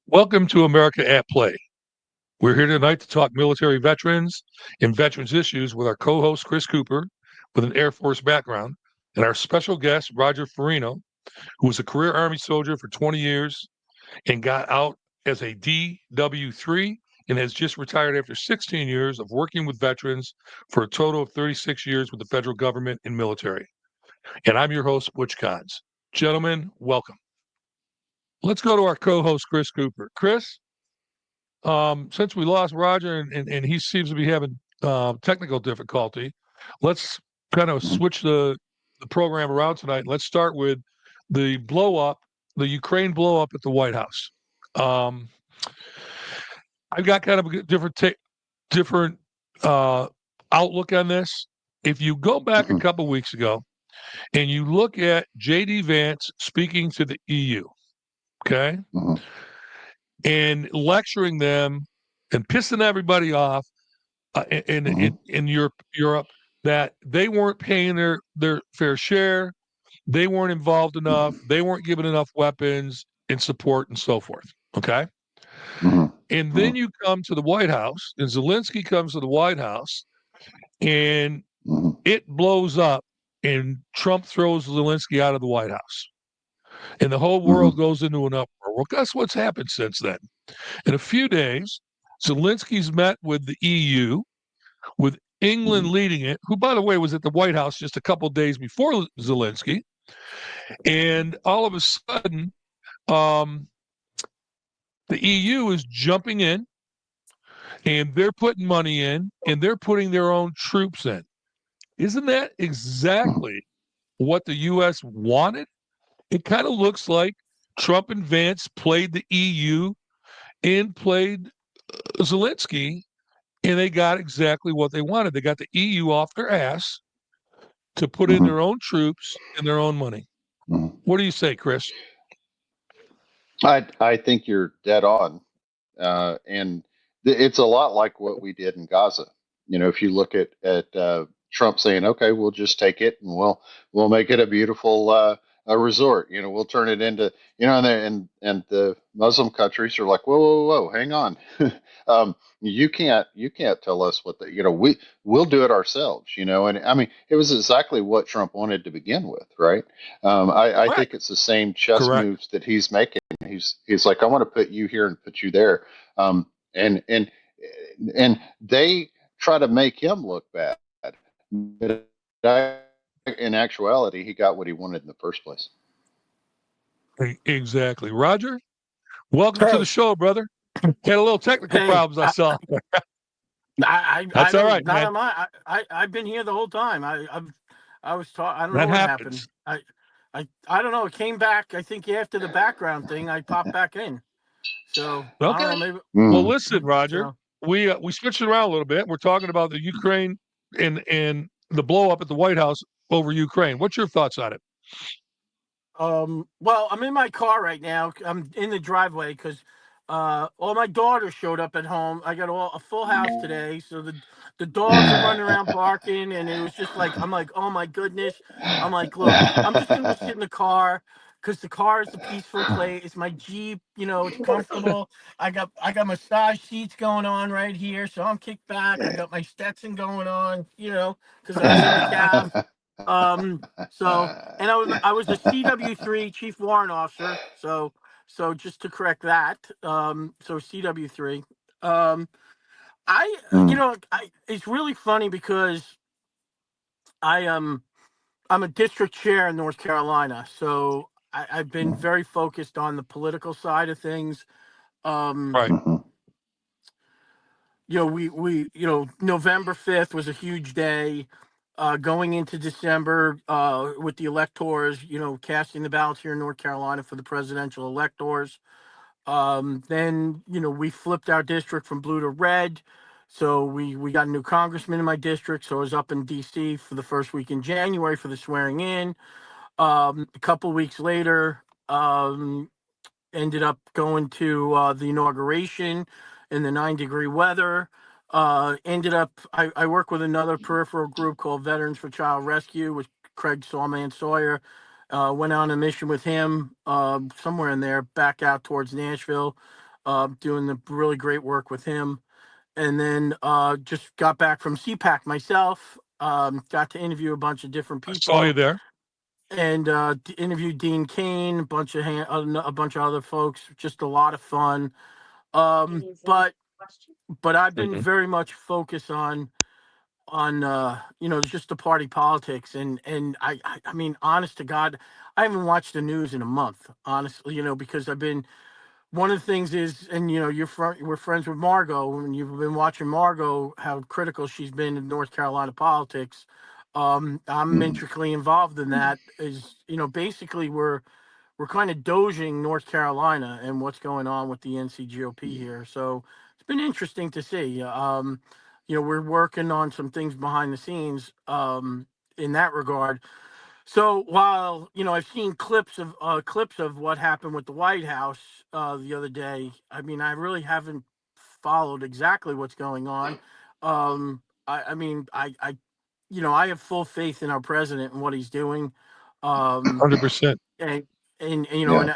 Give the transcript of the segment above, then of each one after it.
Welcome to America at Play. We're here tonight to talk military veterans and veterans issues with our co-host Chris Cooper with an Air Force background and our special guest Roger Farina, who was a career Army soldier for 20 years and got out as a DW3 and has just retired after 16 years of working with veterans for a total of 36 years with the federal government and military. And I'm your host, Butch. Gentlemen, welcome. Let's go to our co-host Chris Cooper. Chris, since we lost Roger and he seems to be having technical difficulty, let's kind of switch the program around tonight. Let's start with the blow up, the Ukraine blow up at the White House. Um, I've got kind of a different outlook on this. If you go back a couple weeks ago and you look at J.D. Vance speaking to the EU, okay, and lecturing them and pissing everybody off in Europe that they weren't paying their fair share, they weren't involved enough, they weren't given enough weapons and support and so forth. Okay. And then you come to the White House, and Zelensky comes to the White House, and it blows up, and Trump throws Zelensky out of the White House. And the whole world goes into an uproar. Well, guess what's happened since then? In a few days, Zelensky's met with the EU, with England leading it, who, by the way, was at the White House just a couple of days before Zelensky. And all of a sudden, the EU is jumping in, and they're putting money in, and they're putting their own troops in. Isn't that exactly what the U.S. wanted? It kind of looks like Trump and Vance played the EU and played Zelensky, and they got exactly what they wanted. They got the EU off their ass to put in their own troops and their own money. What do you say, Chris? I think you're dead on, and it's a lot like what we did in Gaza. You know, if you look at Trump saying, "Okay, we'll just take it and we'll make it a beautiful a resort," you know, we'll turn it into, you know, and the Muslim countries are like, whoa, hang on, you can't tell us what the, you know, we'll do it ourselves, you know. And I mean, it was exactly what Trump wanted to begin with, right? I think it's the same chess moves that he's making. He's like, I want to put you here and put you there, and they try to make him look bad, but in actuality, he got what he wanted in the first place. Exactly. Roger, welcome to the show, brother. Had a little technical problems, I saw. That's all right, man. I've been here the whole time. I was taught. I don't know what happened. I don't know. It came back. I think after the background thing, I popped back in. So okay. I don't know, maybe. Well, listen, Roger. We switched it around a little bit. We're talking about the Ukraine and the blow up at the White House over Ukraine. What's your thoughts on it? Well, I'm in my car right now. I'm in the driveway because all my daughters showed up at home. I got a full house today, so the dogs are running around barking, and it was just like, I'm like, oh my goodness. I'm like, look, I'm just gonna go sit in the car because the car is a peaceful place. It's my Jeep, you know, it's comfortable. I got massage seats going on right here, so I'm kicked back. I got my Stetson going on, you know, because I was in the cab. So, and I was a CW3 chief warrant officer. So just to correct that, so CW3. It's really funny because I'm a district chair in North Carolina, so I've been very focused on the political side of things. Right. You know, we November 5th was a huge day. Going into December with the electors, you know, casting the ballots here in North Carolina for the presidential electors. Then, you know, we flipped our district from blue to red. So we got a new congressman in my district. So I was up in D.C. for the first week in January for the swearing in. A couple weeks later, ended up going to the inauguration in the 9-degree weather. I work with another peripheral group called Veterans for Child Rescue with Craig Sawman Sawyer. Went on a mission with him somewhere in there, back out towards Nashville. doing the really great work with him. And then just got back from CPAC myself. Got to interview a bunch of different I saw you people, there. and interviewed Dean Kane, a bunch of other folks. Just a lot of fun. But I've been Mhm. very much focused on just the party politics, and I mean, honest to God, I haven't watched the news in a month, honestly, because I've been one of the things is, and we're friends with Margot, and you've been watching Margot, how critical she's been in North Carolina politics. I'm Mhm. intricately involved in that. Is basically we're kind of doging North Carolina and what's going on with the NCGOP here. So it's been interesting to see. We're working on some things behind the scenes in that regard. So while I've seen clips of what happened with the White House the other day, I mean, I really haven't followed exactly what's going on. I mean, I have full faith in our president and what he's doing, um, 100%. and Yeah. and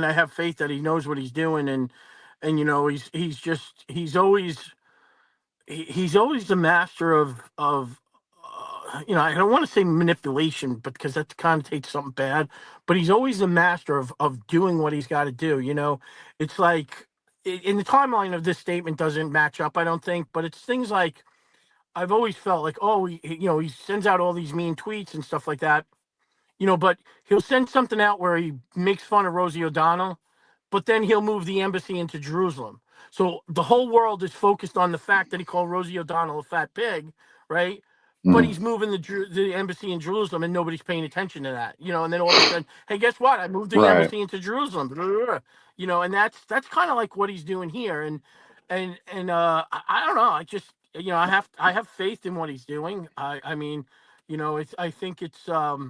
I have faith that he knows what he's doing, and he's always the master of I don't want to say manipulation, but because that connotates something bad, but he's always the master of doing what he's got to do. It's like in the timeline of this statement doesn't match up, I don't think, but it's things like I've always felt like, oh, he sends out all these mean tweets and stuff like that, but he'll send something out where he makes fun of Rosie O'Donnell, but then he'll move the embassy into Jerusalem. So the whole world is focused on the fact that he called Rosie O'Donnell a fat pig, right? But Mhm. he's moving the embassy in Jerusalem, and nobody's paying attention to that, And then all of a sudden, hey, guess what? I moved the Right. embassy into Jerusalem, and that's kind of like what he's doing here, and I don't know. I just I have faith in what he's doing. I mean, I think it's I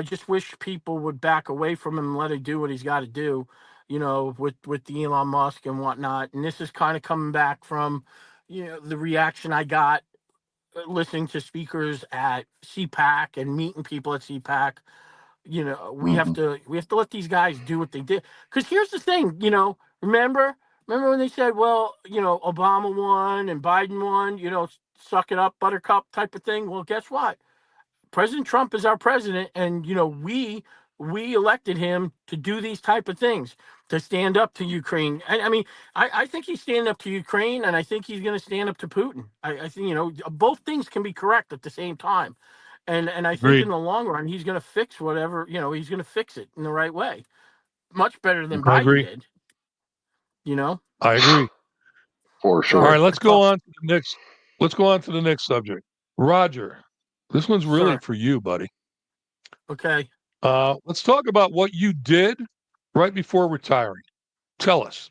just wish people would back away from him and let him do what he's got to do, with the Elon Musk and whatnot. And this is kind of coming back from, the reaction I got listening to speakers at CPAC and meeting people at CPAC. Mhm. We have to let these guys do what they did. Because here's the thing, remember when they said, well, Obama won and Biden won, suck it up, Buttercup type of thing. Well, guess what? President Trump is our president, and we elected him to do these type of things, to stand up to Ukraine. I mean, I think he's standing up to Ukraine, and I think he's going to stand up to Putin. I think both things can be correct at the same time, and I think in Agreed. the long run he's going to fix whatever he's going to fix it in the right way, much better than I Biden agree. did. You know, I agree. For All so sure. right, let's I go thought, on to the next. Let's go on to the next subject. Roger, this one's really sir, for you, buddy. okay. Let's talk about what you did right before retiring. Tell us.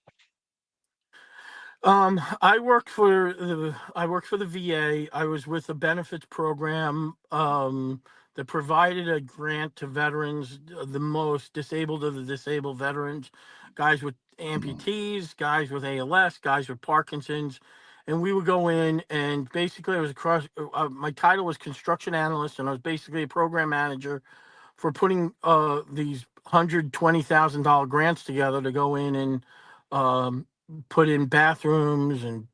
I worked for the VA. I was with a benefits program that provided a grant to veterans, the most disabled of the disabled veterans, guys with Mhm. amputees, guys with ALS, guys with Parkinson's, and we would go in and basically I was across. My title was construction analyst, and I was basically a program manager for putting these $120,000 grants together to go in and um, put in bathrooms and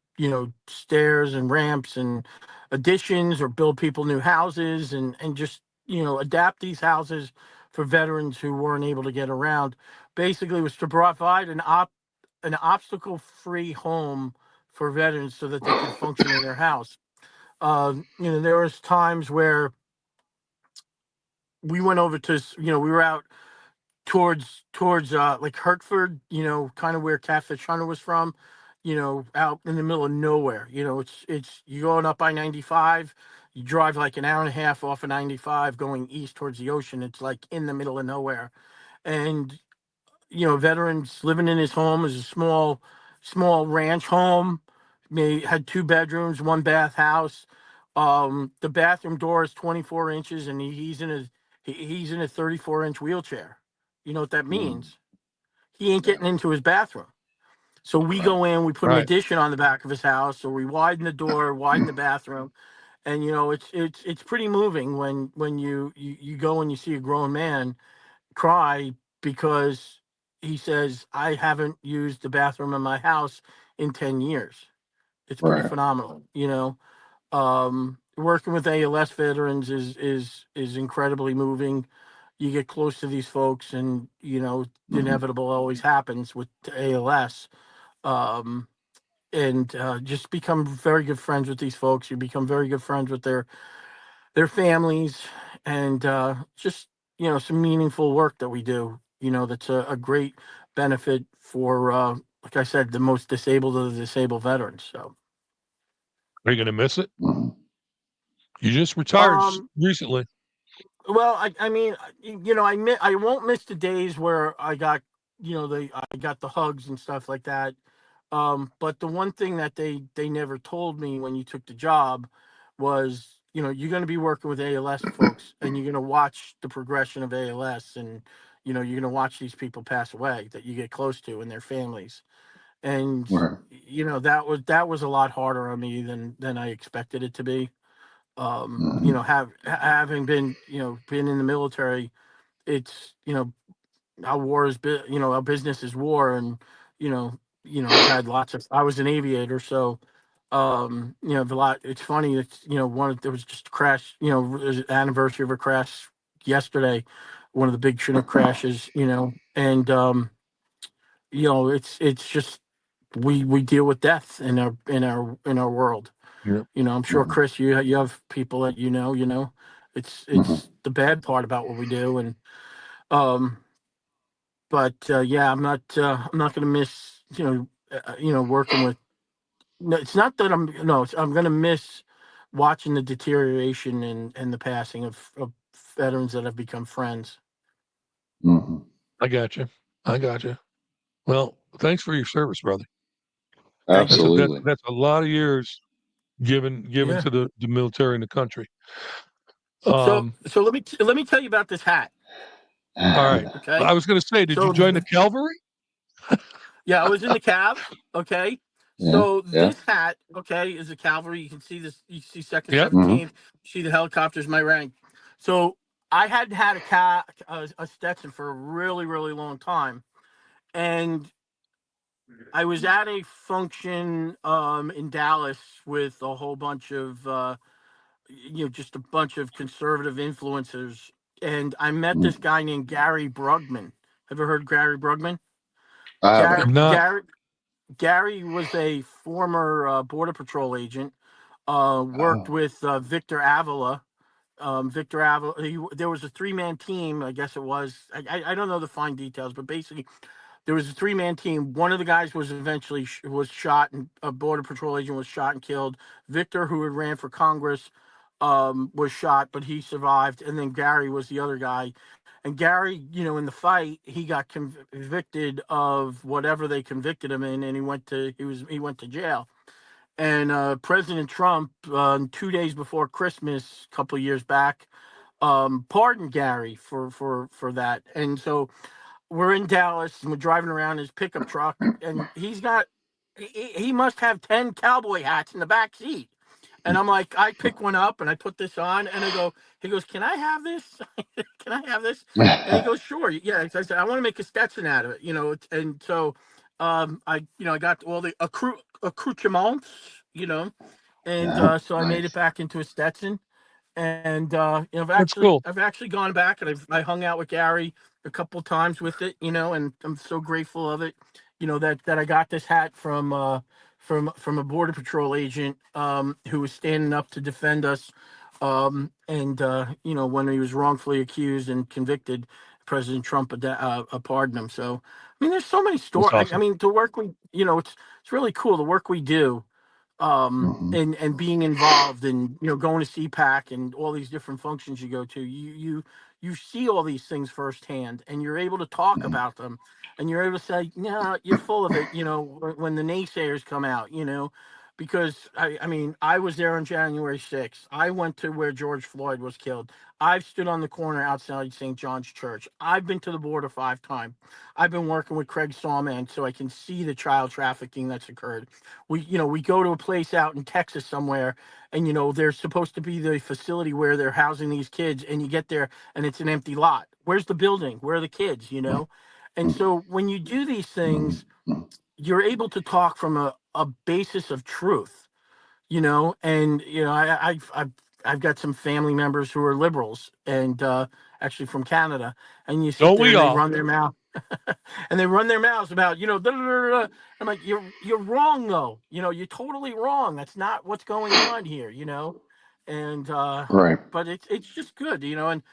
stairs and ramps and additions, or build people new houses, and just adapt these houses for veterans who weren't able to get around. Basically, was to provide an obstacle free home for veterans so that they could function in their house. There was times where we went over to we were out towards like Hertford, kind of where Catfish Hunter was from, out in the middle of nowhere. It's you going up I-95, you drive like an hour and a half off of 95 going east towards the ocean. It's like in the middle of nowhere. And veterans living in his home is a small ranch home. Had 2 bedrooms, 1 bath house. The bathroom door is 24 inches, and he's in a 34-inch wheelchair. You know what that Mhm. means? He ain't Yeah. getting into his bathroom. So we Right. go in, we put an Right. addition on the back of his house, or we widen the door, widen the bathroom, and it's pretty moving when you go and you see a grown man cry because he says, I haven't used the bathroom in my house in 10 years. It's pretty Right. phenomenal, you know. Working with ALS veterans is incredibly moving. You get close to these folks, and you know the Hmm. inevitable always happens with ALS. Um, and just become very good friends with these folks. You become very good friends with their families, and just you know some meaningful work that we do. You know that's a great benefit for, like I said, the most disabled of the disabled veterans. So. Are you going to miss it? Hmm. You just retired Um, recently. Well, I mean, you know, I won't miss the days where I got, you know, I got the hugs and stuff like that. But the one thing that they never told me when you took the job was, you know, you're going to be working with ALS folks, and you're going to watch the progression of ALS, and you know, you're going to watch these people pass away that you get close to and their families, and Right. you know that was a lot harder on me than I expected it to be. You know, Hmm. having been, you know, been in the military, it's, you know, our war is, you know, our business is war. And, I've had lots of, I was an aviator. So, you know, it's funny. It's, you know, there was just a crash, you know, there's an anniversary of a crash yesterday, one of the big Chinook crashes, you know, and, you know, it's just, we deal with death in our world. Yeah. You know, I'm sure Hmm. Chris, you have people that you know, Hmm. it's the bad part about what we do. And um, but yeah, I'm not going to miss, working with. No, it's not that I'm going to miss watching the deterioration and the passing of veterans that have become friends. Hmm. I got you. I got you. Well, thanks for your service, brother. Thank That's you. a that's Absolutely. that's a lot of years given Yeah. to the military and the country. So Um, so let me tell you about this hat. all right. Okay. I was going to say, did you So join the cavalry? Yeah, I was in the cab. Okay. Yeah. So Yeah. this hat, okay, is a cavalry. You can see this, you see second Yep. 17th, see the helicopters, my rank. So I hadn't had a Stetson for a really, really long time. And I was at a function in Dallas with a whole bunch of just a bunch of conservative influencers. And I met this Mm. guy named Gary Brugman. Ever heard Gary Brugman? I Gary haven't. Have not. Gary Gary was a former Border Patrol agent. Worked Oh. with Victor Avila. Victor Avila. There was a three-man team. I guess it was. I don't know the fine details, but basically there was a three-man team. One of the guys was eventually was shot, and a Border Patrol agent was shot and killed. Victor, who had ran for Congress, was shot, but he survived. And then Gary was the other guy. And Gary, you know, in the fight, he got convicted of whatever they convicted him in, and he went to jail. And President Trump, 2 days before Christmas, a couple of years back, pardoned Gary for that. And so we're in Dallas and we're driving around his pickup truck, and he must have 10 cowboy hats in the back seat. And I'm like, I pick one up and I put this on, and he goes, can I have this? Can I have this? And he goes, sure. Yeah. So I said, I want to make a Stetson out of it, you know. And so, I got all the accoutrements, you know, and Yeah. so I made it Nice. back into a Stetson. And I've That's actually cool. I've actually gone back, and I hung out with Gary a couple times with it, you know, and I'm so grateful of it, you know, that I got this hat from a border patrol agent who was standing up to defend us, and when he was wrongfully accused and convicted, President Trump pardoned him. So I mean, there's so many That's stories. I awesome. mean, the work it's really cool, the work we do, Hmm. and being involved, and going to CPAC and all these different functions you go to. You see all these things firsthand, and you're able to talk about them, and you're able to say, no, you're full of it, when the naysayers come out, because I mean, I was there on January 6th. I went to where George Floyd was killed. I've stood on the corner outside St. John's Church. I've been to the border 5 times. I've been working with Craig Sawman so I can see the child trafficking that's occurred. We go to a place out in Texas somewhere, and there's supposed to be the facility where they're housing these kids, and you get there and it's an empty lot. Where's the building? Where are the kids? And so when you do these things, you're able to talk from a basis of truth, and I've got some family members who are liberals and actually from Canada, and you sit Don't there we and they all? run their mouth and they run their mouths about, da, da, da, da. I'm like, you're wrong though. You're totally wrong. That's not what's going on here, And Right. but it's just good, and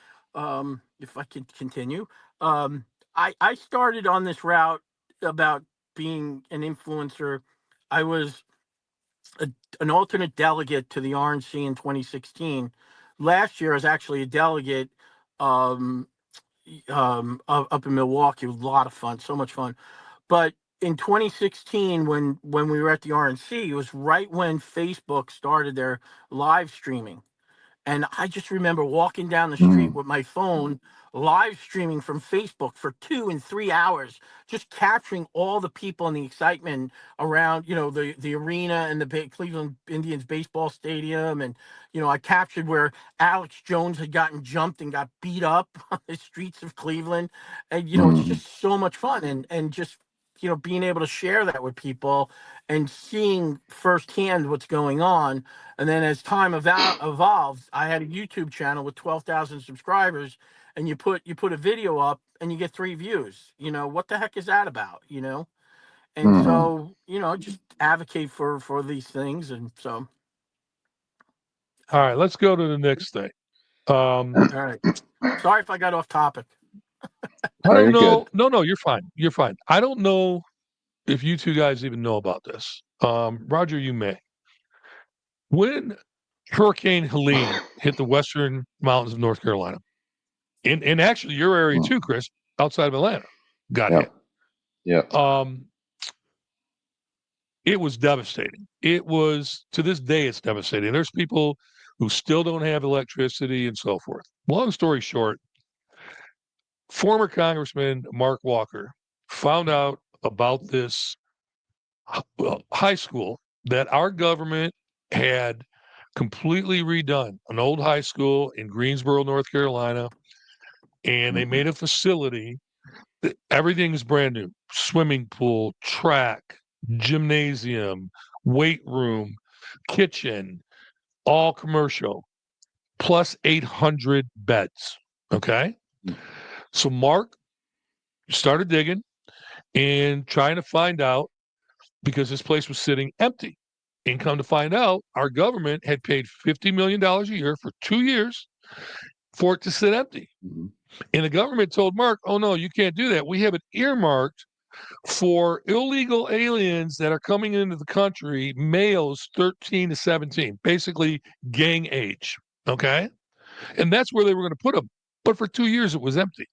if I can continue, I started on this route about being an influencer. I was a, an alternate delegate to the RNC in 2016. Last year, I was actually a delegate um, up in Milwaukee. It was a lot of fun, so much fun. But in 2016, when we were at the RNC, it was right when Facebook started their live streaming. And I just remember walking down the street Mm. with my phone, live streaming from Facebook for 2 and 3 hours, just capturing all the people and the excitement around, the arena and the Cleveland Indians baseball stadium. And, I captured where Alex Jones had gotten jumped and got beat up on the streets of Cleveland. And, it's Mm. just so much fun. And just, being able to share that with people and seeing firsthand what's going on. And then as time evolved, I had a YouTube channel with 12,000 subscribers, and you put a video up and you get 3 views. What the heck is that about? And Mm. so just advocate for these things, and so All right, let's go to the next thing. all right. Sorry if I got off topic. I Oh, don't you're good. know. No, you're fine. You're fine. I don't know if you two guys even know about this. Roger, you may. When Hurricane Helene hit the western mountains of North Carolina, and actually your area Mm. too, Chris, outside of Atlanta, got hit. Yep. Yep. It was devastating. It was, to this day, it's devastating. There's people who still don't have electricity and so forth. Long story short, former Congressman Mark Walker found out about this high school that our government had completely redone, an old high school in Greensboro, North Carolina, and they Mhm. made a facility. Everything is brand new: swimming pool, track, gymnasium, weight room, kitchen, all commercial, plus 800 beds. Okay. So Mark started digging and trying to find out, because this place was sitting empty. And come to find out, our government had paid $50 million a year for 2 years for it to sit empty. Mhm. And the government told Mark, oh, no, you can't do that. We have it earmarked for illegal aliens that are coming into the country, males 13 to 17, basically gang age. Okay. And that's where they were going to put them. But for 2 years, it was empty.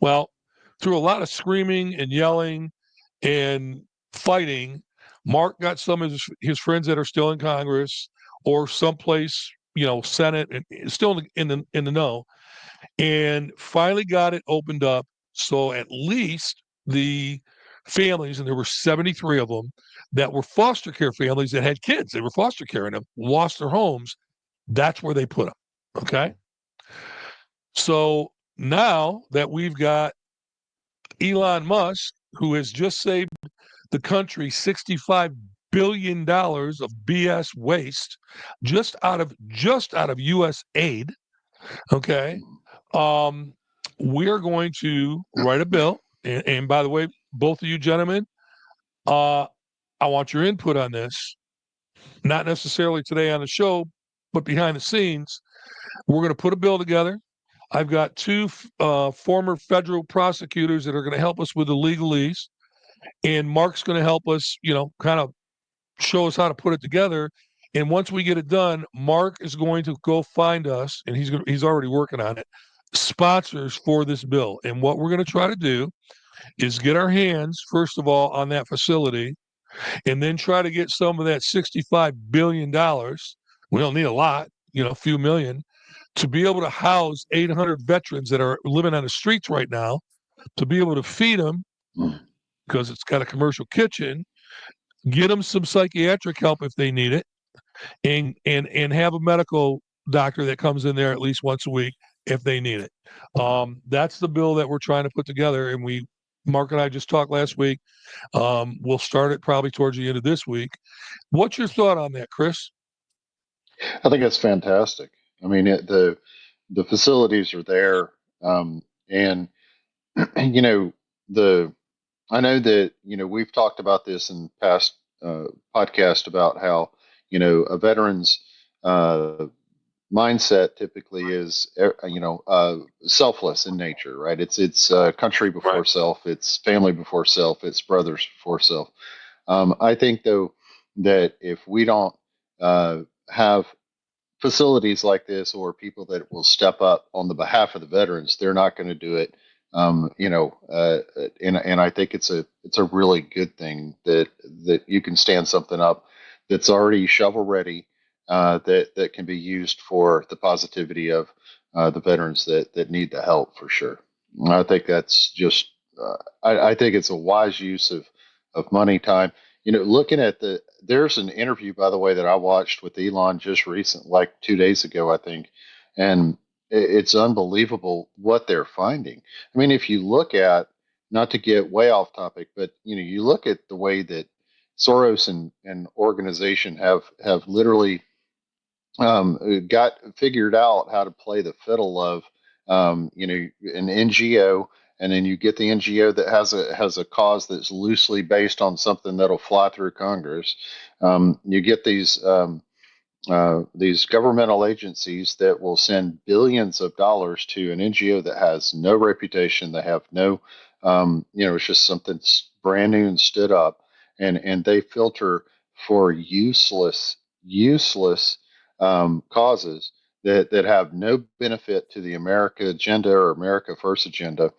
Well, through a lot of screaming and yelling and fighting, Mark got some of his friends that are still in Congress or someplace, Senate, and still in the know, and finally got it opened up. So at least the families, and there were 73 of them that were foster care families that had kids, they were foster caring them, lost their homes. That's where they put them. Okay. So now that we've got Elon Musk, who has just saved the country $65 billion of BS waste just out of US aid, okay? Um, we're going to write a bill. And by the way, both of you gentlemen, I want your input on this, not necessarily today on the show, but behind the scenes. We're going to put a bill together. I've got two former federal prosecutors that are going to help us with the legalese, and Mark's going to help us, kind of show us how to put it together. And once we get it done, Mark is going to go find us, and he's already working on it, sponsors for this bill. And what we're going to try to do is get our hands, first of all, on that facility, and then try to get some of that $65 billion. We don't need a lot, a few million, to be able to house 800 veterans that are living on the streets right now, to be able to feed them Mm. because it's got a commercial kitchen, get them some psychiatric help if they need it, and have a medical doctor that comes in there at least once a week, if they need it. That's the bill that we're trying to put together. And Mark and I just talked last week. We'll start it probably towards the end of this week. What's your thought on that, Chris? I think that's fantastic. I mean, the facilities are there, and you know the I know that we've talked about this in past podcast about how a veteran's uh, mindset typically is selfless in nature, right? It's country Right. before self, it's family before self, it's brothers before self. I think though that if we don't have facilities like this or people that will step up on the behalf of the veterans, they're not going to do it. And I think it's a really good thing that you can stand something up that's already shovel ready, that can be used for the positivity of the veterans that need the help for sure. And I think that's just I think it's a wise use of money, time. Looking at there's an interview, by the way, that I watched with Elon just recent, like 2 days ago, I think, and it's unbelievable what they're finding. I mean, if you look at, not to get way off topic, but you look at the way that Soros and organization have literally got figured out how to play the fiddle of an NGO, and then you get the NGO that has a cause that's loosely based on something that'll fly through Congress. You get these governmental agencies that will send billions of dollars to an NGO that has no reputation. They have no, it's just something brand new and stood up, and they filter for useless causes that have no benefit to the America agenda or America First agenda.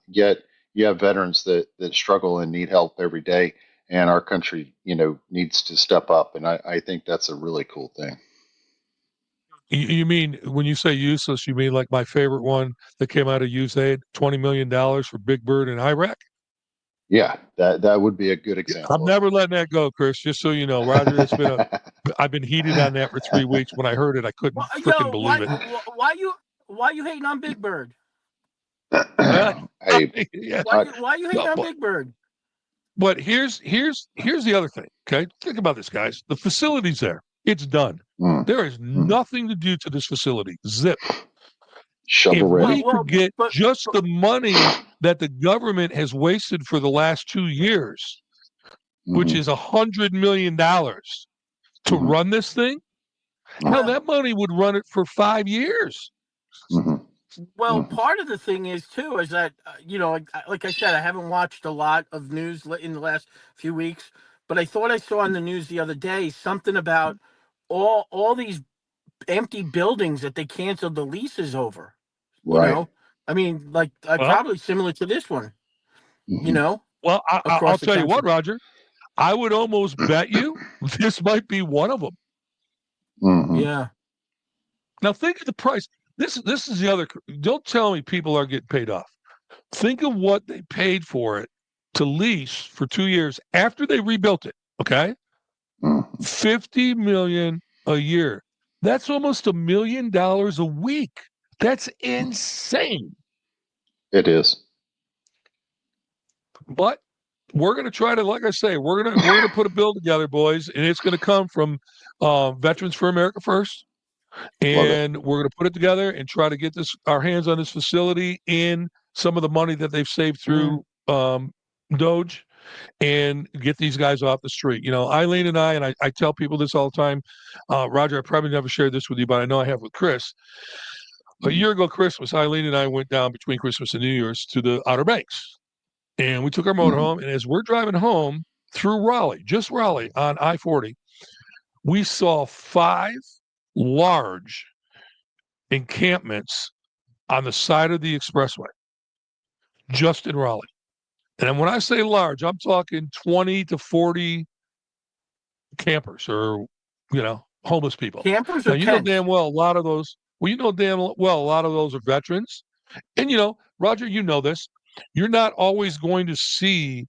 Yet you have veterans that struggle and need help every day, and our country, needs to step up. And I think that's a really cool thing. You mean when you say useless, you mean like my favorite one that came out of USAID, $20 million for Big Bird in Iraq? Yeah, that would be a good I'm example of never letting that go, Chris. Just so you know, Roger. I've been heated on that for 3 weeks. When I heard it, I couldn't freaking Yo, believe it. why you hating on Big Bird? it. Hey, Yeah. Why you hating on Big Bird? But here's the other thing. Okay, think about this, guys. The facility's there. It's done. mm, There is mm, nothing to do to this facility. Zip. If shovel ready. we could get just the money that the government has wasted for the last 2 years, which Mm-hmm, is $100 million to mm-hmm, run this thing, hell, that money would run it for 5 years. mm-hmm, Well, mm-hmm, part of the thing is too is that like I said, I haven't watched a lot of news in the last few weeks, but I thought I saw on the news the other day something about all these empty buildings that they canceled the leases over. You right. know, I mean, like Well, probably similar to this one. You Mm-hmm, know, well, I'll across the tell you what, country. Roger. I would almost bet you this might be one of them. mm-hmm, Yeah. Now, think of the price. This is the other. Don't tell me people are getting paid off. Think of what they paid for it to lease for 2 years after they rebuilt it. Okay, mm-hmm. 50 million a year. That's almost $1 million a week. That's insane. It is. But we're going to try to, like I say, we're gonna put a bill together, boys, and it's going to come from Veterans for America First, Love it. and we're going to put it together and try to get our hands on this facility in some of the money that they've saved Mm. through Doge, and get these guys off the street. Eileen and I tell people this all the time. Roger, I probably never shared this with you, but I know I have with Chris. A Mm-hmm, year ago Christmas, Eileen and I went down between Christmas and New Year's to the Outer Banks. And we took our mm-hmm, motorhome. And as we're driving home through Raleigh, just Raleigh on I-40, we saw 5 large encampments on the side of the expressway, just in Raleigh. And when I say large, I'm talking 20 to 40 campers or, homeless people. Campers Now, or tents? damn well a lot of those, a lot of those are veterans. And, Roger, this. You're not always going to see,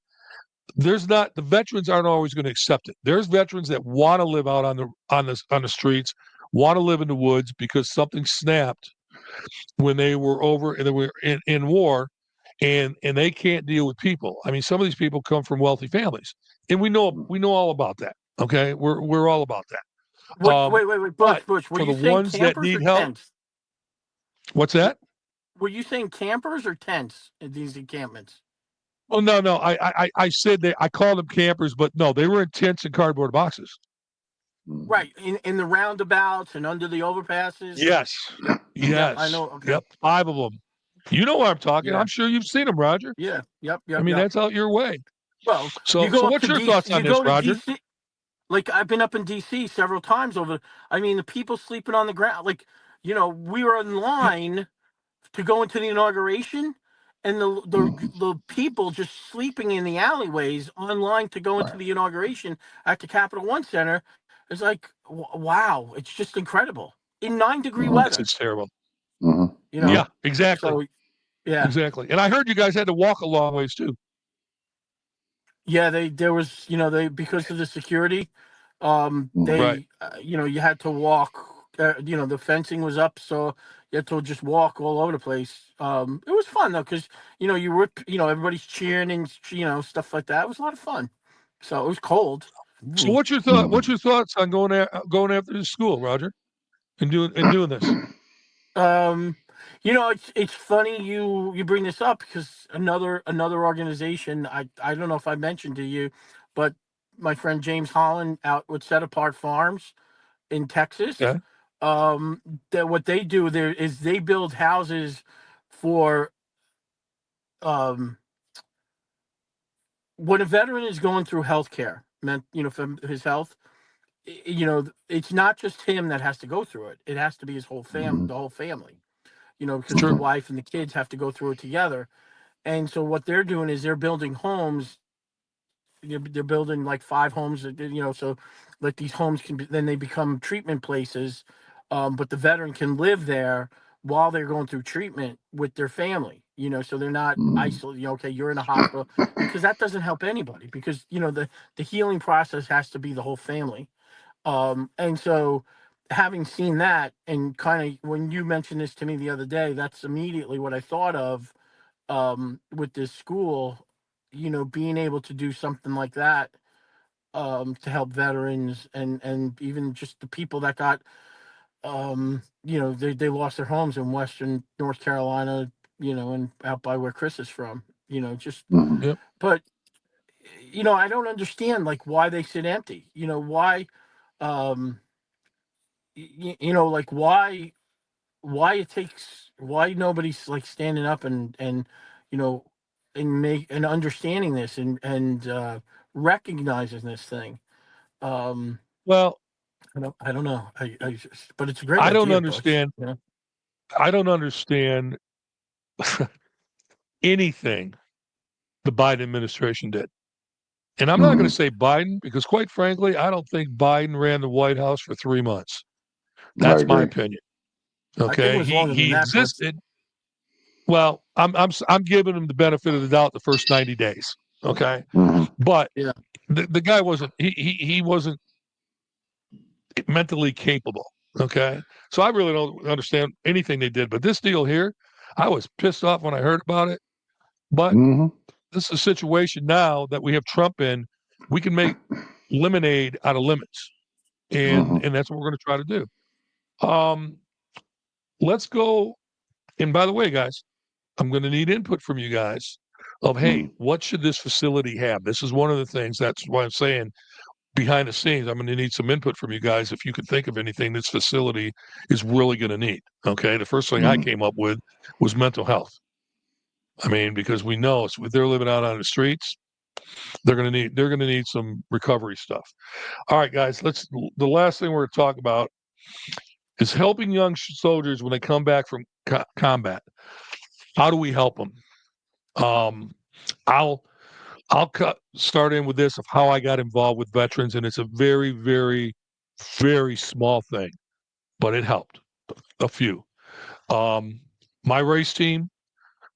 the veterans aren't always going to accept it. There's veterans that want to live out on the streets, want to live in the woods because something snapped when they were over and they were in war, and they can't deal with people. I mean, some of these people come from wealthy families, and we know all about that. Okay, we're all about that. Wait, But Butch. Were for the you saying ones that campers or need help, tents? what's that? Were you saying campers or tents in these encampments? Oh no. I said I called them campers, but no, they were in tents and cardboard boxes. Right, in the roundabouts and under the overpasses. Yes, Yep, yep. I yes, know. Okay. yep. 5 of them. You know what I'm talking. Yeah, I'm sure you've seen them, Roger. yeah. Yep, I yep, mean, yep. that's out your way. Well, you So go up to what's your DC. thoughts on You this, go to Roger? DC. Like I've been up in DC several times over. I mean, the people sleeping on the ground. Like we were in line to go into the inauguration, and the people just sleeping in the alleyways online to go into Right. the inauguration at the Capital One Center. It's like wow, it's just incredible in 9-degree Mm-hmm. weather. It's terrible. Mm-hmm. You Yep. know, Yeah, exactly, so yeah, exactly. And I heard you guys had to walk a long ways too. yeah. There was they because of the security, Mm-hmm. Right. they you had to walk. The fencing was up, so you had to just walk all over the place. It was fun though, because you were everybody's cheering and stuff like that. It was a lot of fun. So it was cold. So Ooh. what's your thought? What's your thoughts on going after this school, Roger, and doing this? Um, it's funny you bring this up because another organization I don't know if I mentioned to you, but my friend James Holland out with Set Apart Farms in Texas. Yeah. That what they do there is they build houses for um when a veteran is going through health care, meant for his health. It's not just him that has to go through it. It has to be his whole Mm-hmm. the whole family. Because the Sure. wife and the kids have to go through it together. And so what they're doing is they're building homes. They're building like 5 homes. So like these homes then they become treatment places, but the veteran can live there while they're going through treatment with their family. So they're not Mm-hmm. isolated. Okay, you're in a hospital because that doesn't help anybody. Because the healing process has to be the whole family. And so having seen that and kind of when you mentioned this to me the other day, that's immediately what I thought of with this school, being able to do something like that to help veterans and even just the people that got they lost their homes in Western North Carolina, and out by where Chris is from, just Mm-hmm. Yep. but I don't understand like why they sit empty, why um like why nobody's like standing up and you know and understanding this and recognizing this thing. um Well, I don't know. But it's a great I don't idea, Butch. understand. I don't understand anything the Biden administration did. And I'm not going to Mm-hmm. say Biden because, quite frankly, I don't think Biden ran the White House for 3 months. I That's my agree. opinion. I think it Okay, was he longer than he that, Butch. existed. Well, I'm giving him the benefit of the doubt the first 90 days. Okay, Mm-hmm. but Yeah. the guy wasn't he wasn't mentally capable. Okay, so I really don't understand anything they did. But this deal here, I was pissed off when I heard about it. But Mm-hmm. this is a situation now that we have Trump in. We can make lemonade out of lemons, and Mm-hmm. and that's what we're going to try to do. Let's go. And by the way, guys, I'm going to need input from you guys of, hey, what should this facility have? This is one of the things. That's why I'm saying behind the scenes, I'm going to need some input from you guys if you can think of anything this facility is really going to need. Okay. The first thing I Mm-hmm. came up with was mental health. I mean, because we know if they're living out on the streets, they're going to need some recovery stuff. All right, guys, the last thing we're going to talk about is helping young soldiers when they come back from combat. How do we help them? Um, I'll start in with this of how I got involved with veterans, and it's a very, very, very small thing, but it helped a few. Um, my race team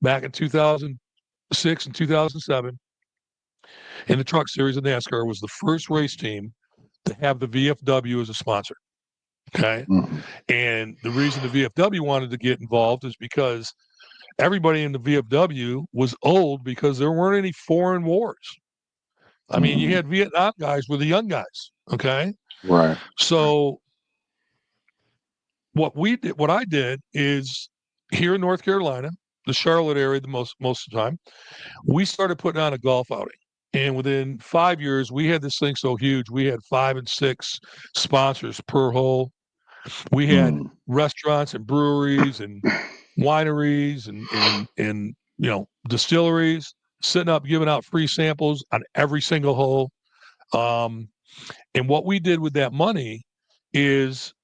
back in 2006 and 2007 in the Truck Series of NASCAR was the first race team to have the VFW as a sponsor. Okay. Mhm. And the reason the VFW wanted to get involved is because everybody in the VFW was old because there weren't any foreign wars. I mean, you Mhm. had Vietnam guys were the young guys. Okay. Right. So what I did is here in North Carolina, the Charlotte area, the most of the time, we started putting on a golf outing. And within 5 years, we had this thing so huge. We had 5 and 6 sponsors per hole. We had Mm. restaurants and breweries and wineries and distilleries sitting up giving out free samples on every single hole. Um, and what we did with that money is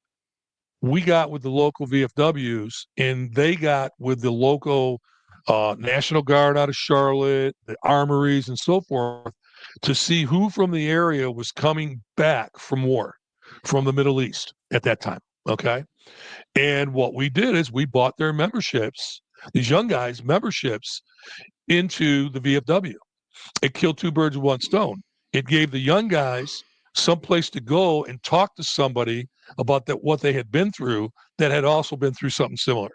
we got with the local VFWs and they got with the local National Guard out of Charlotte, the armories, and so forth to see who from the area was coming back from war from the Middle East at that time. Okay. And what we did is we bought their memberships, these young guys' memberships into the VFW. It killed two birds with one stone. It gave the young guys some place to go and talk to somebody about what they had been through that had also been through something similar.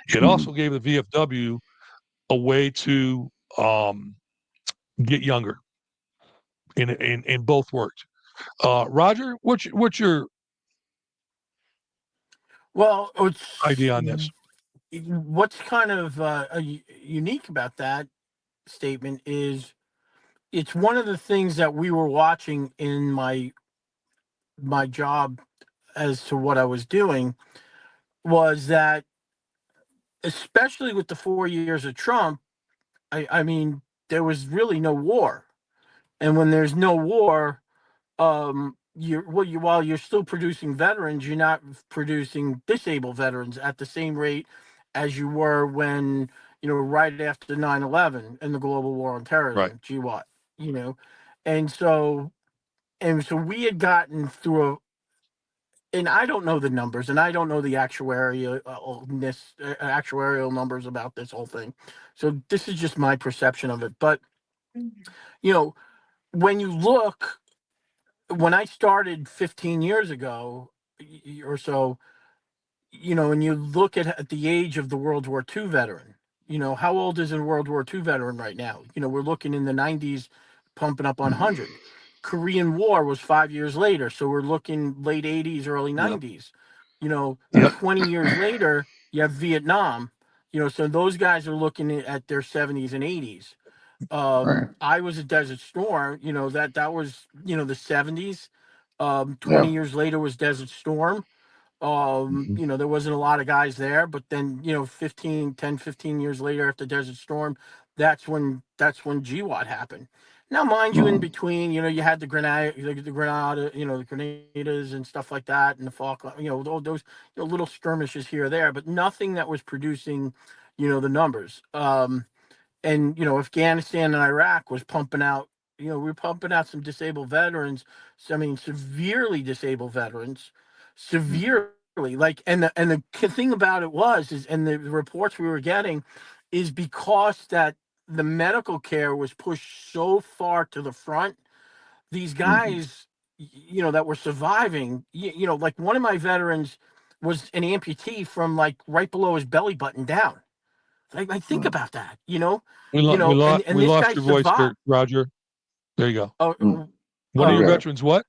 It Mhm. also gave the VFW a way to get younger, and both worked. Roger, what's your Well, idea on this? what's kind of unique about that statement is it's one of the things that we were watching in my job as to what I was doing was that especially with the 4 years of Trump, I mean, there was really no war. And when there's no war, while you're still producing veterans, you're not producing disabled veterans at the same rate as you were when, right after 9/11 and the global war on Right. terrorism, GWAT, you know. And so we had gotten through and I don't know the numbers, and I don't know the actuarial numbers about this whole thing. So this is just my perception of it. But you know, when you look, when I started 15 years ago or so, and you look at the age of the World War II veteran, how old is a World War II veteran right now? We're looking in the 90s, pumping up on 100. Korean War was 5 years later, so we're looking late 80s, early Yep. 90s. Yep. 20 years later, you have Vietnam. So those guys are looking at their 70s and 80s. Right. I was at Desert Storm. That was the 70s. 20 Yeah. years later was Desert Storm. Mhm. There wasn't a lot of guys there, but then, 15 years later after Desert Storm, that's when GWAT happened. Now, mind you, in Mhm. between, you had the Grenadas and stuff like that, and the Falkland, all those little skirmishes here or there, but nothing that was producing, the numbers. And Afghanistan and Iraq was pumping out. We were pumping out some disabled veterans. I mean, severely disabled veterans, severely. Like, and the thing about it and the reports we were getting, is because that the medical care was pushed so far to the front. These Mhm. guys, that were surviving. Like one of my veterans was an amputee from like right below his belly button down. Like think Mhm. about that, and We this lost guy your voice survived. there, Roger. There you go. Mhm. One of You your Um, got it. veterans, what?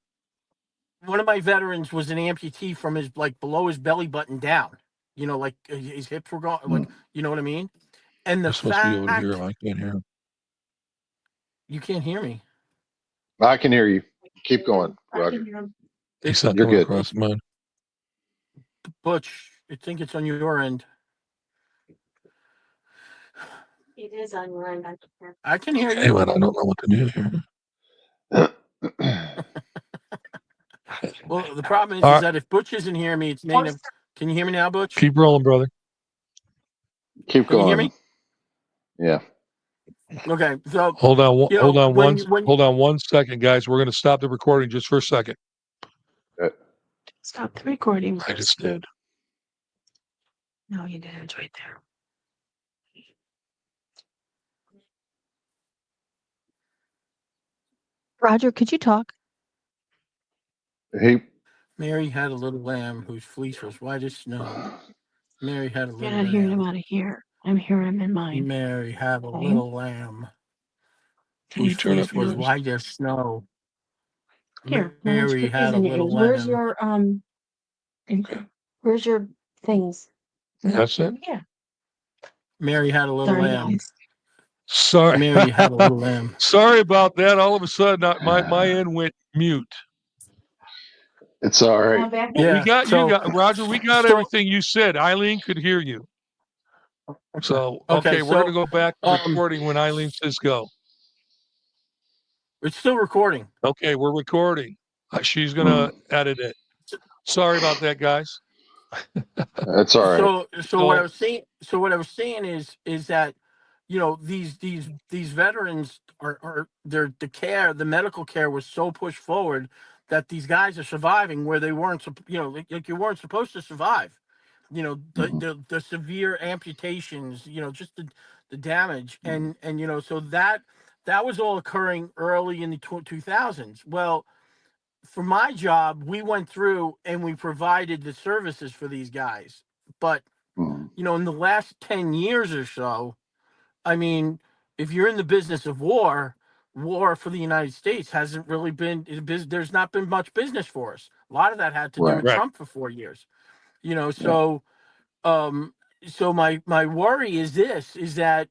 one of my veterans was an amputee from his like below his belly button down. Like his hips were gone. Like, Mhm. you know what I mean? And the I'm supposed to be able to hear him. fact I can't hear him. you can't hear me. I can hear you. Keep going, Roger. He's It's not You're coming good. across mine. Butch. I think it's on your end. I can hear Okay, you. but I don't know what to do here. Well, the problem is All right, that if Butch isn't hearing me, it's native. Can you hear me now, Butch? keep rolling, brother. Keep Can you hear going. me? Yeah. Okay, so Hold on 1 second, guys. We're going to stop the recording just for a second. Good. I just did. Roger, could you talk? He Mary had a little lamb whose fleece was white as snow. Mary had a You're little not hearing him lamb. out of here. I'm hearing him in mine. Mary had a Okay. little lamb Can whose you turn up fleece was yours? white as snow. Here, Munch Mary cookies had a and your little eggs. Where's lamb. your where's your things? That's it. Yeah. Mary had a little Sorry, lamb. guys. Sorry. Mary had a little lamb. Sorry about that. All of a sudden, my end went mute. It's all right. Come back. But we Yeah. got you So, got Roger. We got so everything you said. Eileen could hear you. So okay. okay, we're gonna So, go back to recording when Eileen says go. it's still recording. Okay, we're recording. She's gonna edit it. Sorry about that, guys. It's all right. So what I was saying. So what I was saying is that, these veterans are the medical care was so pushed forward that these guys are surviving where they weren't, like you weren't supposed to survive. The severe amputations, just the damage, and so that was all occurring early in the 2000s. Well, for my job, we went through and we provided the services for these guys. But, in the last 10 years or so, I mean, if you're in the business of war for the United States hasn't really been, there's not been much business for us. A lot of that had to do Right. with Right. Trump for 4 years. Yeah. Um, so my worry is that,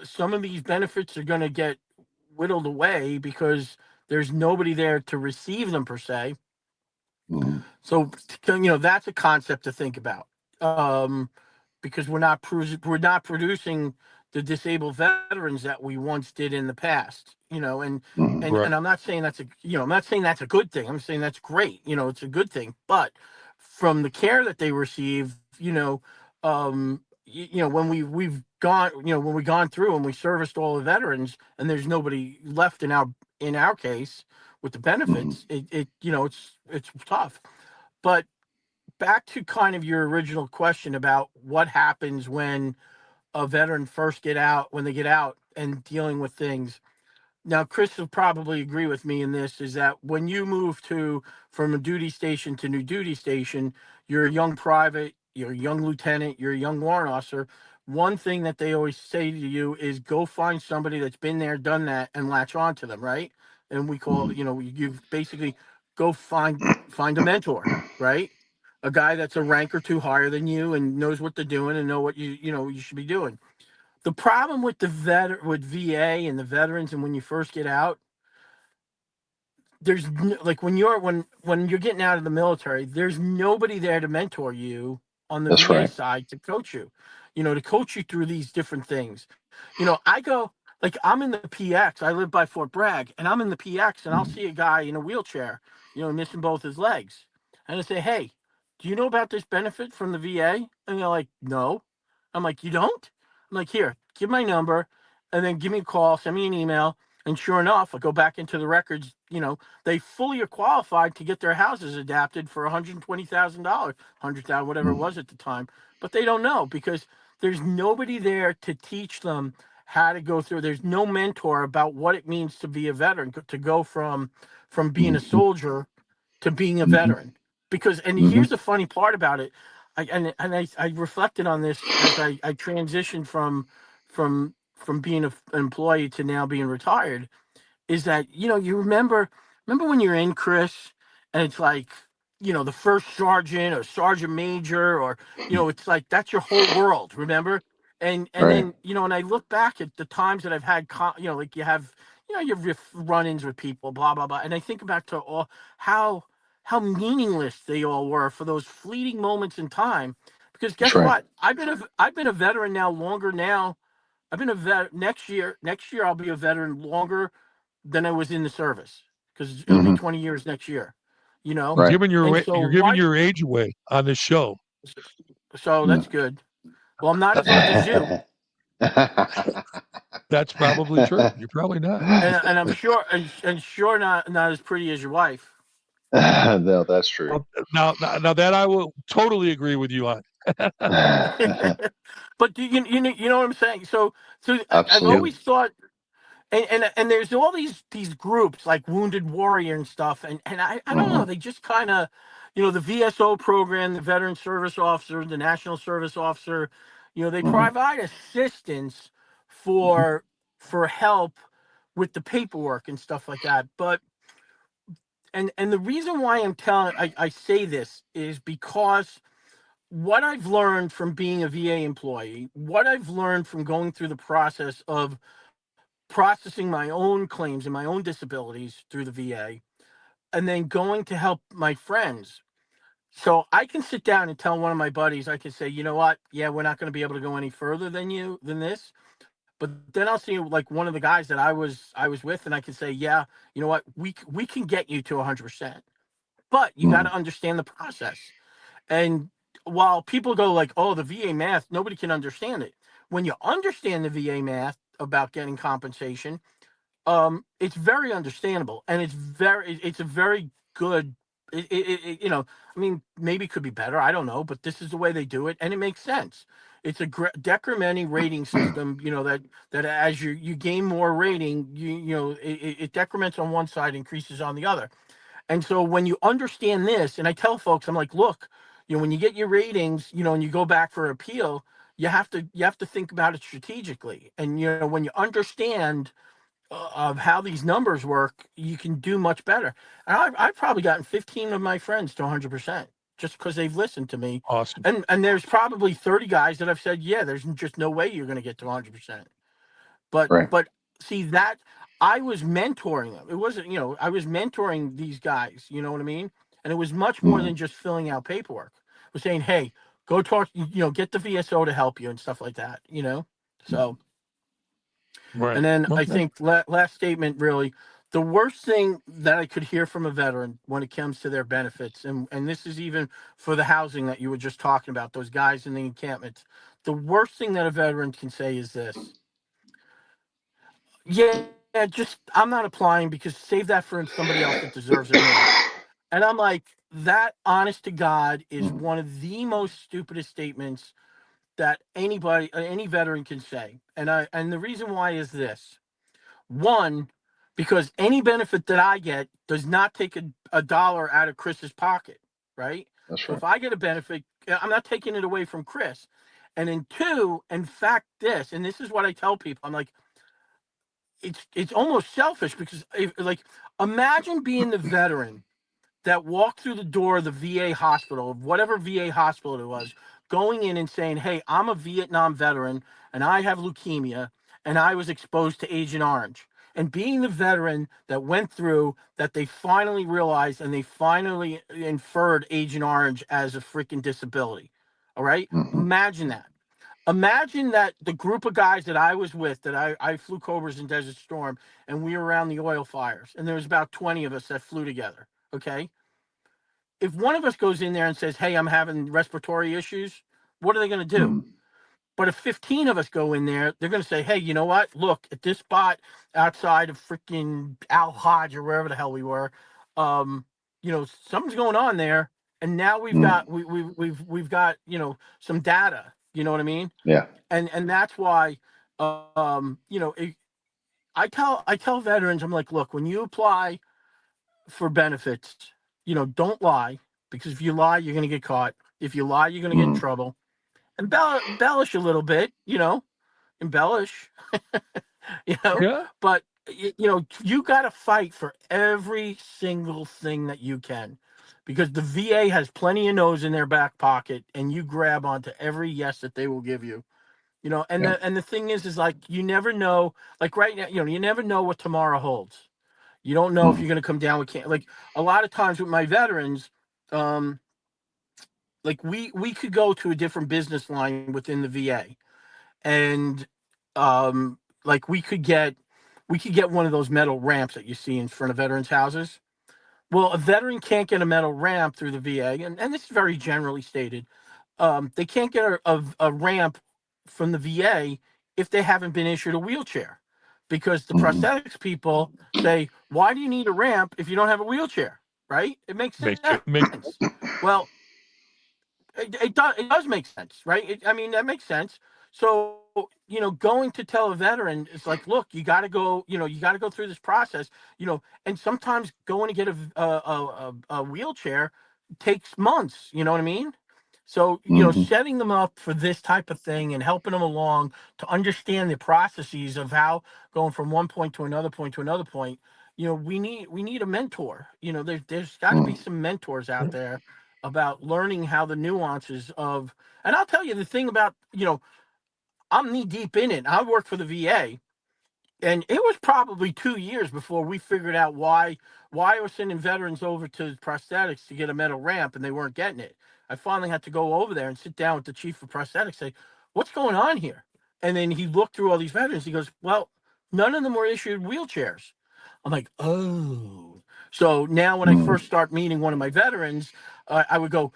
some of these benefits are going to get whittled away because there's nobody there to receive them per se. So, that's a concept to think about, because we're not producing the disabled veterans that we once did in the past. Right. And I'm not saying I'm not saying that's a good thing. I'm saying that's great. It's a good thing. But from the care that they receive, when we've gone through and we serviced all the veterans, and there's nobody left in our case with the benefits, it's tough. But back to kind of your original question about what happens when a veteran when they get out and dealing with things. Now, Chris will probably agree with me in this, is that when you move from a duty station to new duty station, you're a young private, you're a young lieutenant, you're a young warrant officer. One thing that they always say to you is go find somebody that's been there, done that, and latch on to them, right? And we call, you basically go find a mentor, right? A guy that's a rank or two higher than you and knows what they're doing and know what you should be doing. The problem with with VA and the veterans, and when you first get out, like when you're getting out of the military, there's nobody there to mentor you on the That's VA right. side to coach you, to coach you through these different things. I go, like, I'm in the PX. I live by Fort Bragg, and I'm in the PX, and I'll see a guy in a wheelchair, missing both his legs, and I say, "Hey, do you know about this benefit from the VA?" And they're like, "No." I'm like, "You don't?" I'm like, "Here, give my number, and then give me a call, send me an email." And sure enough, I go back into the records. They fully are qualified to get their houses adapted for $120,000, 100,000, whatever it was at the time. But they don't know because there's nobody there to teach them how to go through. There's no mentor about what it means to be a veteran, to go from being a soldier to being a veteran. Because, and here's the funny part about it, I reflected on this as I transitioned from being an employee to now being retired, is that, you remember when you're in, Chris, and it's like, the first sergeant or sergeant major, or it's like that's your whole world, remember? And Right. then, and I look back at the times that I've had, like you have, your run-ins with people, blah blah blah, and I think back to all how meaningless they all were for those fleeting moments in time. Because That's guess right. what? I've been a veteran now longer now. I've been a vet next year. Next year I'll be a veteran longer than I was in the service, because it'll be 20 years next year. Right. And so You're giving why? your age away on this show. So No. that's good. Well, I'm not as old as you, That's probably true. You're probably not. and I'm sure, and sure not as pretty as your wife. No, that's true. Now that I will totally agree with you on. But do you know what I'm saying? So I've Yeah. always Absolutely. thought, and there's all these groups like Wounded Warrior and stuff, and I don't know, they just kind of, the VSO program, the Veteran Service Officer, the National Service Officer, they provide assistance for help with the paperwork and stuff like that. But and the reason why I say this is because what I've learned from being a VA employee, what I've learned from going through the process of processing my own claims and my own disabilities through the VA, and then going to help my friends. So I can sit down and tell one of my buddies, I can say, you know what? Yeah, we're not going to be able to go any further than this. But then I'll see like one of the guys that I was with, and I can say, yeah, you know what? We can get you to 100%. But you got to understand the process. And while people go like, oh, the VA math, nobody can understand it. When you understand the VA math about getting compensation, it's very understandable, and it's a very good, I mean, maybe it could be better, I don't know, but this is the way they do it, and it makes sense. It's a decrementing rating system, that as you gain more rating, it decrements on one side, increases on the other. And so when you understand this, and I tell folks, I'm like, look, when you get your ratings, and you go back for appeal, you have to think about it strategically. And when you understand of how these numbers work, you can do much better. And I've probably gotten 15 of my friends to 100% just because they've listened to me. Awesome. And there's probably 30 guys that have said, yeah, there's just no way you're going to get to 100%. But see that I was mentoring them. It wasn't, I was mentoring these guys, you know what I mean? And it was much more than just filling out paperwork. I was saying, hey, go talk, get the VSO to help you and stuff like that, So. Right. And then I Okay. think last statement, really, the worst thing that I could hear from a veteran when it comes to their benefits, and this is even for the housing that you were just talking about, those guys in the encampments, the worst thing that a veteran can say is this: yeah, just I'm not applying because save that for somebody else that deserves it more. And I'm like, that honest to God is one of the most stupidest statements that any veteran can say. And the reason why is this. One, because any benefit that I get does not take a dollar out of Chris's pocket, right? That's So right. if I get a benefit, I'm not taking it away from Chris. And then two, in fact, and this is what I tell people, I'm like, it's almost selfish because imagine being the veteran that walked through the door of the VA hospital, of whatever VA hospital it was, going in and saying, hey, I'm a Vietnam veteran and I have leukemia and I was exposed to Agent Orange. And being the veteran that went through that, they finally realized and they finally inferred Agent Orange as a freaking disability. All right? Imagine that. Imagine that the group of guys that I was with, that I flew Cobras in Desert Storm, and we were around the oil fires, and there was about 20 of us that flew together. Okay. If one of us goes in there and says, hey, I'm having respiratory issues, what are they going to do? But if 15 of us go in there, they're going to say, hey, you know what? Look, at this spot outside of freaking Al Hodge or wherever the hell we were, something's going on there. And now we've got we've got, some data. You know what I mean? Yeah. And that's why I tell veterans, I'm like, look, when you apply for benefits, don't lie, because if you lie, you're going to get caught. If you lie, you're going to get in trouble. Embellish a little bit, embellish, you know, Yeah. but you got to fight for every single thing that you can, because the VA has plenty of no's in their back pocket, and you grab onto every yes that they will give you. And Yeah. the thing is like, you never know, like right now, you never know what tomorrow holds. You don't know if you're going to come down with like a lot of times with my veterans, like we could go to a different business line within the VA, and like we could get one of those metal ramps that you see in front of veterans houses. Well, a veteran can't get a metal ramp through the VA, and this is very generally stated. They can't get a ramp from the VA if they haven't been issued a wheelchair, because the prosthetics people say, why do you need a ramp if you don't have a wheelchair? Right? It makes Make sense. Well, it does make sense, right? I mean, that makes sense. So, going to tell a veteran is like, look, you got to go, you got to go through this process, and sometimes going to get a wheelchair takes months. You know what I mean? So, Hmm. setting them up for this type of thing and helping them along to understand the processes of how going from one point to another point to another point. We need a mentor. There's got to be some mentors out there about learning how the nuances of. And I'll tell you the thing about, I'm knee deep in it. I work for the VA, and it was probably 2 years before we figured out why I was sending veterans over to prosthetics to get a metal ramp, and they weren't getting it. I finally had to go over there and sit down with the chief of prosthetics, say, "What's going on here?" And then he looked through all these veterans. He goes, "Well, none of them were issued wheelchairs." I'm like, "Oh." So now when I Hmm. first start meeting one of my veterans, I would go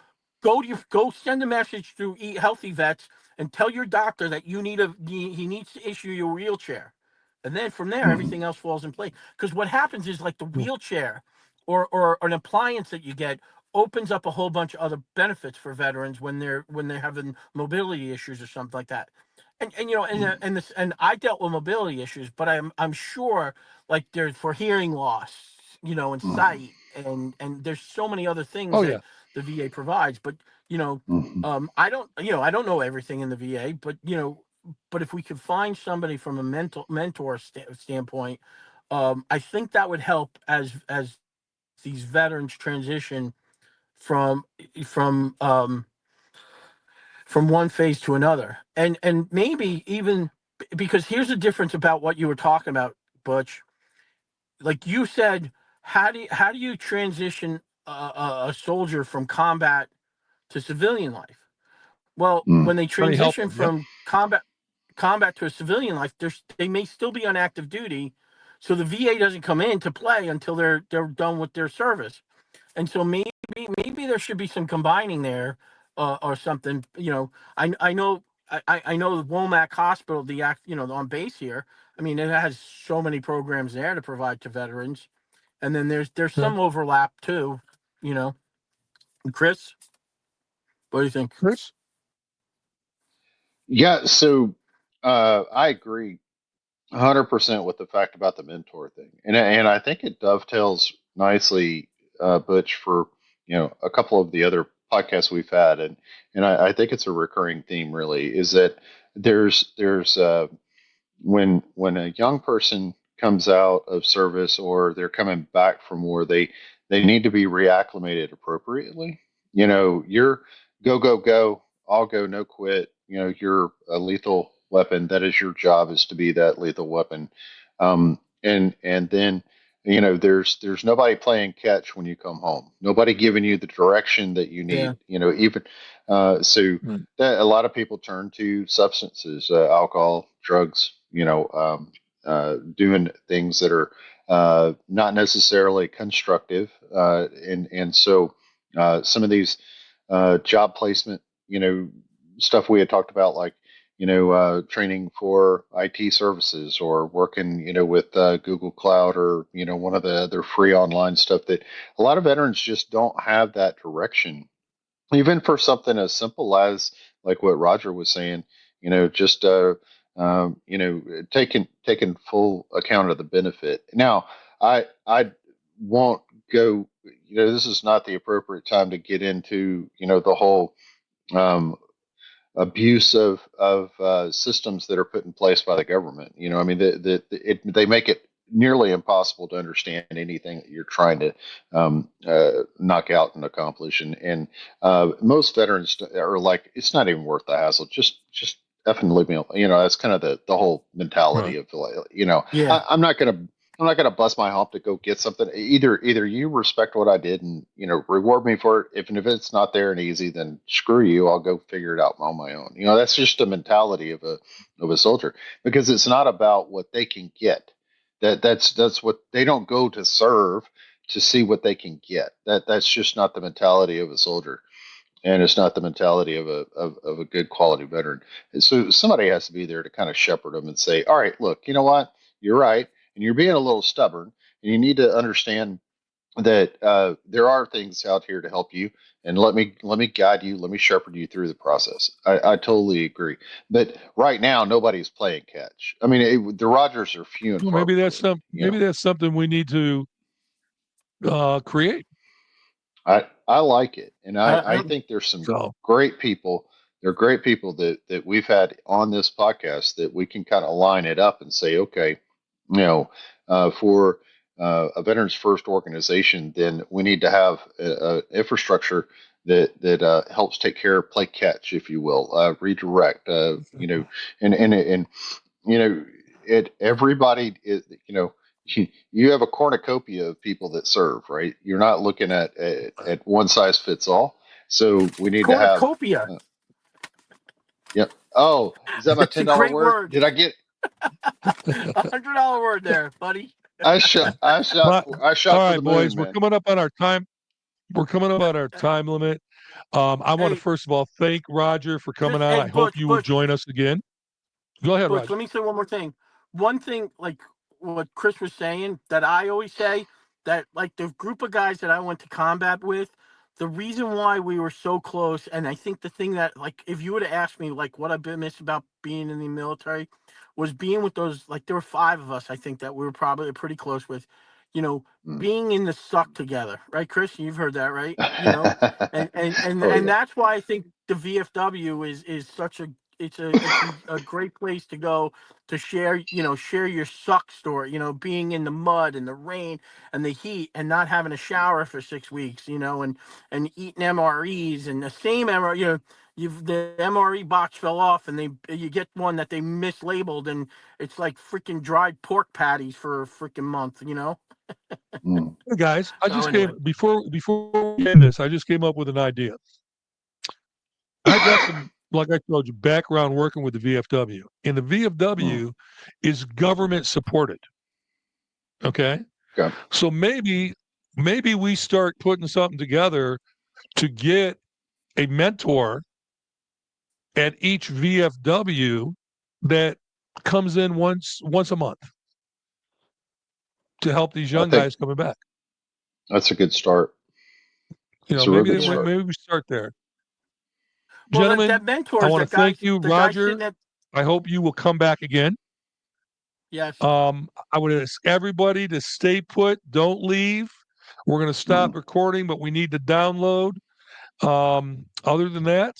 send a message through Healthy Vets and tell your doctor that he needs to issue you a wheelchair, and then from there Hmm. everything else falls in place. Because what happens is, like, the wheelchair or an appliance that you get opens up a whole bunch of other benefits for veterans when they're having mobility issues or something like that. And I dealt with mobility issues, but I'm sure, like, there's for hearing loss, and sight, and there's so many other things Oh that yeah. the VA provides. But you know Hmm. I don't know everything in the VA, but if we could find somebody from a mentor standpoint, I think that would help as these veterans transition from from um, from one phase to another, and maybe even because here's the difference about what you were talking about, Butch. Like you said, how do you transition a soldier from combat to civilian life? Well, Hmm. when they How do you help transition them? Yep. from combat to a civilian life, they may still be on active duty, so the VA doesn't come into play until they're done with their service. And so maybe there should be some combining there, or something. I know I know the Womack Hospital, the act on base here. I mean, it has so many programs there to provide to veterans, and then there's Yeah. some overlap too. You know, Chris, what do you think? Chris? Yeah. So I agree 100% with the fact about the mentor thing, and I think it dovetails nicely, Butch, for a couple of the other podcasts we've had, and I think it's a recurring theme. Really, is that there's when a young person comes out of service or they're coming back from war, they need to be reacclimated appropriately. You're go go go, all go no quit. You're a lethal weapon. That is your job, is to be that lethal weapon. And then there's nobody playing catch when you come home. Nobody giving you the direction that you Yeah, need. Even so Mm. that a lot of people turn to substances, alcohol, drugs, doing things that are not necessarily constructive. And so some of these job placement, stuff we had talked about, like, training for IT services or working, with Google Cloud or, one of the other free online stuff, that a lot of veterans just don't have that direction, even for something as simple as, like what Roger was saying, just taking full account of the benefit. Now, I won't go. This is not the appropriate time to get into the whole um, abuse of systems that are put in place by the government. I mean, they make it nearly impossible to understand anything that you're trying to knock out and accomplish. And most veterans are like, it's not even worth the hassle. Just effing leave me alone. That's kind of the whole Right. mentality of, like, yeah, I'm not gonna bust my hump to go get something. Either you respect what I did and reward me for it. If it's not there and easy, then screw you. I'll go figure it out on my own. That's just the mentality of a soldier, because it's not about what they can get. That's what they don't go to serve to see what they can get. That's just not the mentality of a soldier, and it's not the mentality of a good quality veteran. And so somebody has to be there to kind of shepherd them and say, all right, look, you know what, you're right, and you're being a little stubborn, and you need to understand that there are things out here to help you, and let me guide you, let me shepherd you through the process. I totally agree, but right now nobody's playing catch. I mean, the Rogers are few and Well, far between. maybe that's something we need to create. I like it, and I I, think there's some So great people. There are great people that we've had on this podcast that we can kind of line it up and say, okay, you know, for a Veterans First organization, then we need to have a infrastructure that helps take care of play catch, if you will, redirect, and you know, it everybody is, you have a cornucopia of people that serve, right? You're not looking at one size fits all. So we need to have, cornucopia. uh, yep. Oh, is that my It's a $10 great word? word. Did I get? $100 word there, buddy. but, I all shot for right, the moon, boys, we're man. coming up on our time. We're coming up on our time limit. I want to Hey, first of all thank Roger for coming on. hey, I hope you will Butch. join us again. Go ahead, Butch, Roger. let me say one more thing. One thing, like what Chris was saying, that I always say, that like the group of guys that I went to combat with, the reason why we were so close, and I think the thing that, like, if you would have asked me, like, what I've been missed about being in the military, was being with those, like, there were 5 of us, I think, that we were probably pretty close with, Mm. being in the suck together, right, Chris? You've heard that, right? Oh And yeah. that's why I think the VFW is such a it's a great place to go to share your suck story, being in the mud and the rain and the heat and not having a shower for 6 weeks, and eating MREs and the same MRE, the MRE box fell off and you get one that they mislabeled and it's like freaking dried pork patties for a freaking month. Mm. Hey guys, I So just came anyway, before we end this. I just came up with an idea. I've got some, like I told you, background working with the VFW, and the Mm. VFW is government supported. Okay, Okay. so maybe we start putting something together to get a mentor at each VFW that comes in once a month to help these I young think guys coming back. that's a good start. It's a real good yeah. start. Maybe we start there, Well, that gentlemen. I mentors, want to that guys, thank you, the guy sitting Roger. at I hope you will come back again. yes. I would ask everybody to stay put, don't leave. We're going to Mm. stop recording, but we need to download. Other than that,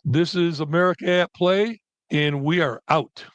this is America at Play, and we are out.